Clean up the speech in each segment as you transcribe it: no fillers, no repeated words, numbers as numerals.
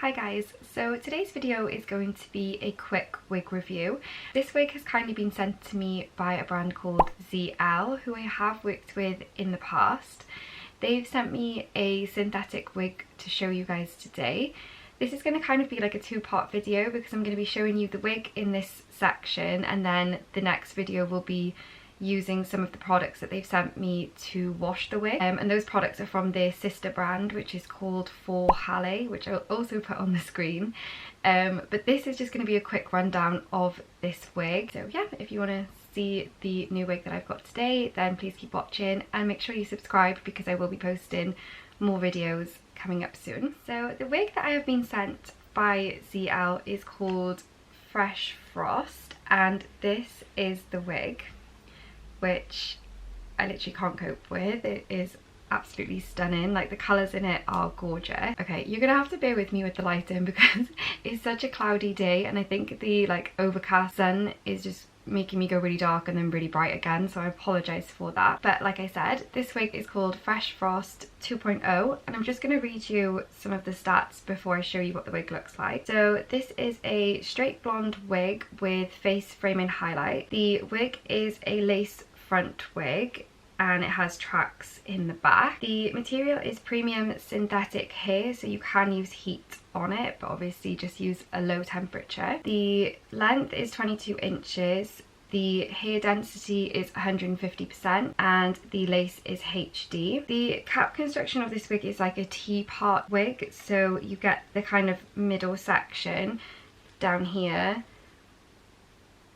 Hi guys, so today's video is going to be a quick wig review. This wig has kindly been sent to me by a brand called Zee Elle, who I have worked with in the past. They've sent me a synthetic wig to show you guys today. This is going to kind of be like a two-part video because I'm going to be showing you the wig in this section, and then the next video will be using some of the products that they've sent me to wash the wig, and those products are from their sister brand, which is called For Halle, which I'll also put on the screen. But this is just going to be a quick rundown of this wig. So yeah, if you want to see the new wig that I've got today, then please keep watching and make sure you subscribe because I will be posting more videos coming up soon. So the wig that I have been sent by Zee Elle is called Fresh Frost, and this is the wig, which I literally can't cope with. It is absolutely stunning. Like, the colours in it are gorgeous. Okay, you're gonna have to bear with me with the lighting because it's such a cloudy day, and I think the like overcast sun is just making me go really dark and then really bright again, so I apologise for that. But like I said, this wig is called Fresh Frost 2.0, and I'm just going to read you some of the stats before I show you what the wig looks like. So this is a straight blonde wig with face framing highlight. The wig is a lace front wig and it has tracks in the back. The material is premium synthetic hair, so you can use heat on it, but obviously just use a low temperature. The length is 22 inches. The hair density is 150% and the lace is HD. The cap construction of this wig is like a T-part wig, so you get the kind of middle section down here,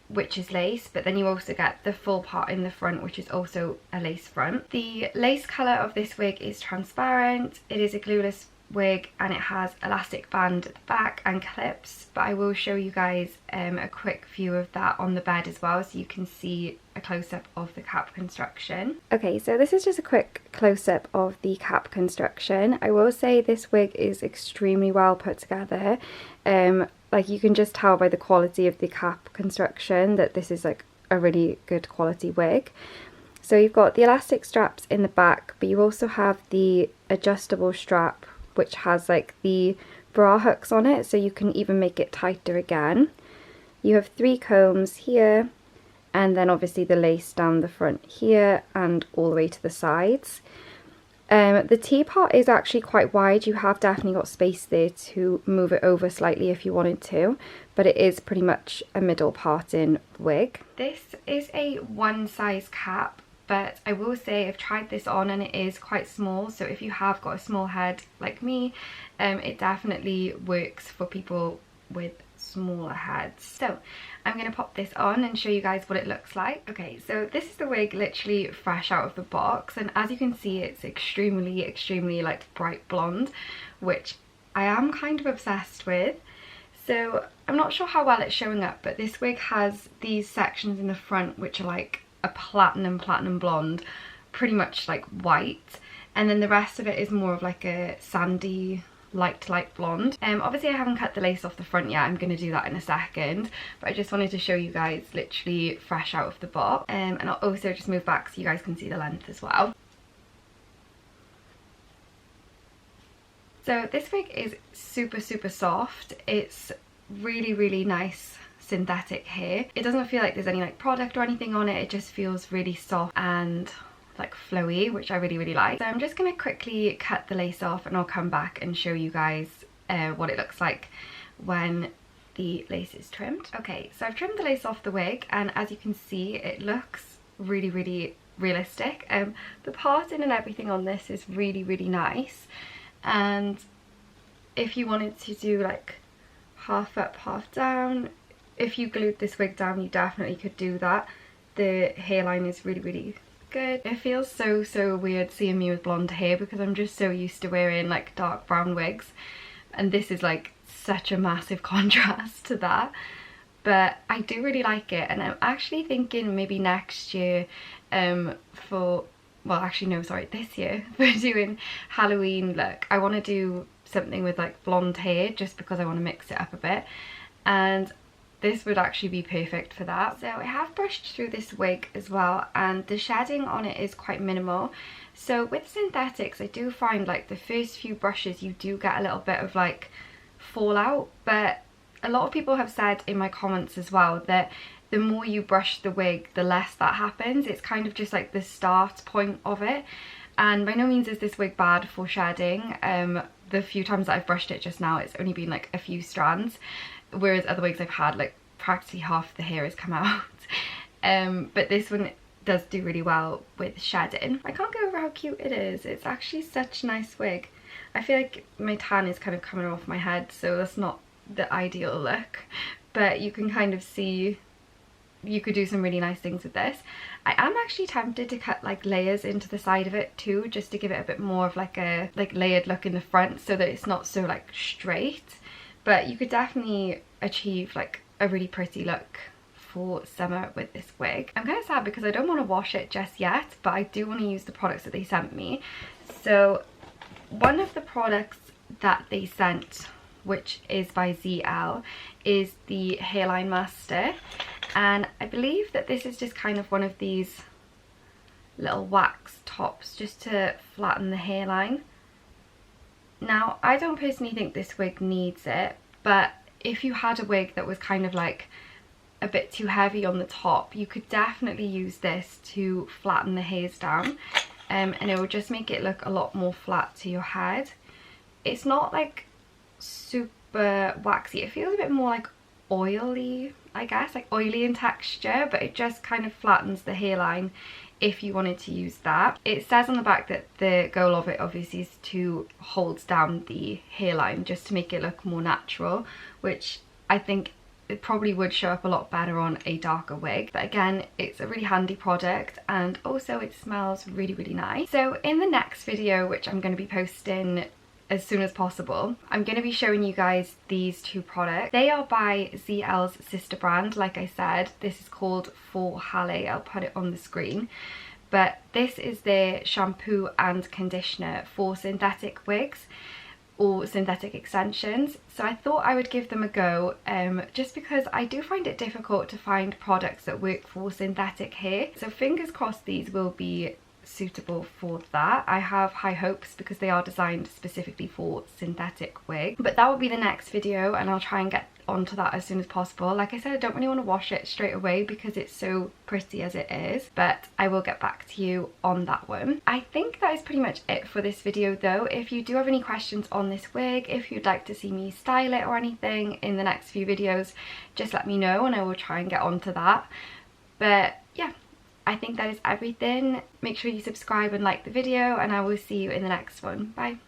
which is lace, but then you also get the full part in the front, which is also a lace front. The lace colour of this wig is transparent. It is a glueless wig and it has elastic band at the back and clips, but I will show you guys a quick view of that on the bed as well, so you can see a close-up of the cap construction. Okay, so this is just a quick close-up of the cap construction. I will say this wig is extremely well put together. Like, you can just tell by the quality of the cap construction that this is like a really good quality wig. So you've got the elastic straps in the back, but you also have the adjustable strap which has like the bra hooks on it, so you can even make it tighter again. You have 3 combs here, and then obviously the lace down the front here and all the way to the sides. The T part is actually quite wide. You have definitely got space there to move it over slightly if you wanted to, but it is pretty much a middle parting wig. This is a one size cap, but I will say I've tried this on and it is quite small, so if you have got a small head like me, it definitely works for people with smaller heads. So I'm going to pop this on and show you guys what it looks like. Okay, so this is the wig literally fresh out of the box, and as you can see, it's extremely like bright blonde, which I am kind of obsessed with. So I'm not sure how well it's showing up, but this wig has these sections in the front which are like a platinum blonde, pretty much like white, and then the rest of it is more of like a sandy light blonde. Obviously I haven't cut the lace off the front yet, I'm going to do that in a second, but I just wanted to show you guys literally fresh out of the box. And I'll also just move back so you guys can see the length as well. So this wig is super soft. It's really nice synthetic hair. It doesn't feel like there's any like product or anything on it, it just feels really soft and like flowy, which I really like. So I'm just going to quickly cut the lace off and I'll come back and show you guys what it looks like when the lace is trimmed. Okay, so I've trimmed the lace off the wig, and as you can see, it looks really realistic. The parting and everything on this is really nice, and if you wanted to do like half up half down, if you glued this wig down, you definitely could do that. The hairline is really good. It feels so weird seeing me with blonde hair because I'm just so used to wearing like dark brown wigs, and this is like such a massive contrast to that. But I do really like it, and I'm actually thinking maybe next year for, well actually no, sorry, this year for doing Halloween look, I want to do something with like blonde hair just because I want to mix it up a bit, and this would actually be perfect for that. So I have brushed through this wig as well, and the shedding on it is quite minimal. So with synthetics, I do find like the first few brushes you do get a little bit of like fallout, but a lot of people have said in my comments as well that the more you brush the wig, the less that happens. It's kind of just like the start point of it. And by no means is this wig bad for shedding. The few times that I've brushed it just now, it's only been like a few strands, whereas other wigs I've had, like practically half the hair has come out. But this one does do really well with shedding. I can't get over how cute it is. It's actually such a nice wig. I feel like my tan is kind of coming off my head, so that's not the ideal look, but you can kind of see you could do some really nice things with this. I am actually tempted to cut like layers into the side of it too, just to give it a bit more of like a layered look in the front, so that it's not so like straight. But you could definitely achieve like a really pretty look for summer with this wig. I'm kind of sad because I don't want to wash it just yet, but I do want to use the products that they sent me. So one of the products that they sent, which is by Zee Elle, is the hairline master, and I believe that this is just kind of one of these little wax tops just to flatten the hairline. Now, I don't personally think this wig needs it, but if you had a wig that was kind of like a bit too heavy on the top, you could definitely use this to flatten the hairs down, and it will just make it look a lot more flat to your head. It's not like super waxy, it feels a bit more like oily, I guess, like oily in texture, but it just kind of flattens the hairline if you wanted to use that. It says on the back that the goal of it obviously is to hold down the hairline just to make it look more natural, which I think it probably would show up a lot better on a darker wig. But again, it's a really handy product, and also it smells really, really nice. So in the next video, which I'm going to be posting as soon as possible, I'm going to be showing you guys these two products. They are by Zee Elle's sister brand. Like I said, this is called For Halle. I'll put it on the screen. But this is their shampoo and conditioner for synthetic wigs or synthetic extensions. So I thought I would give them a go, just because I do find it difficult to find products that work for synthetic hair. So fingers crossed these will be suitable for that. I have high hopes because they are designed specifically for synthetic wig. But that will be the next video, and I'll try and get onto that as soon as possible. Like I said, I don't really want to wash it straight away because it's so pretty as it is, but I will get back to you on that one. I think that is pretty much it for this video though. If you do have any questions on this wig, if you'd like to see me style it or anything in the next few videos, just let me know and I will try and get onto that. But yeah, I think that is everything. Make sure you subscribe and like the video, and I will see you in the next one. Bye.